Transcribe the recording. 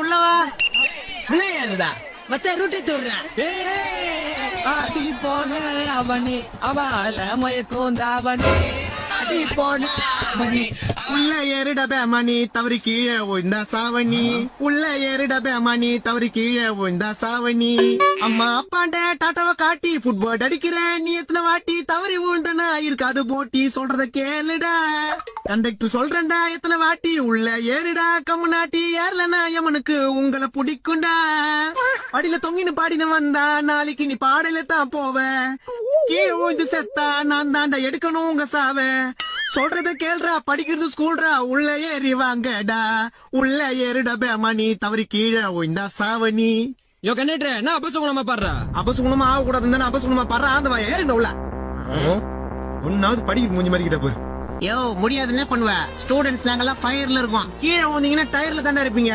உள்ளவா உள்ளதா மச்சா ரூட்டி தூடுறேன். போன அவனி அவள மயக்கோந்தாவனி உள்ள ஏறிட பேமணி தவறி கீழே விழுந்தா சாவணி. உள்ள ஏறிட பேமணி தவறி கீழே விழுந்தா சாவணி. அம்மா அப்பாண்ட டாட்டாவை காட்டி ஃபுட்பால் அடிக்கிறேன். நீ எத்தனை வாட்டி தவறி விழுந்தனா இருக்காது போட்டி சொல்றத கேளுடா. கண்டக்டர் சொல்றேன்டா எத்தனை வாட்டி உள்ள ஏறிடா. கம்மு நாட்டி ஏறலனா எமனுக்கு உங்களை பிடிக்கும்டா. படியில தொங்கின்னு பாடின வந்தா நாளைக்கு நீ பாடல தான் போவ. கீழே விழுந்து செத்தா நான் தாண்டா எடுக்கணும் உங்க சாவ. சொல்றத கேள்றா படிக்கிறது ஸ்கூல்ரா. உள்ள ஏறி வாங்கடா. உள்ள ஏறிட பேமணி தவறி கீழே விழுந்தா சாவணி. யோ கண்டக்டர் நான் அபசகுணமா பாடுறா. அபசகுணமா ஆக கூடாதுன்னு அபசகுணமா பாடுறா. அந்த வாய ஏறிண்ட உள்ள ஒன்னாவது படிக்க மூஞ்சி மாதிரி போய். யோ முடியாதுன்னு பண்ணுவ. ஸ்டூடெண்ட்ஸ் நாங்கெல்லாம் ஃபயர்ல இருக்கோம். கீழே வந்தீங்கன்னா டயர்ல தானே இருப்பீங்க.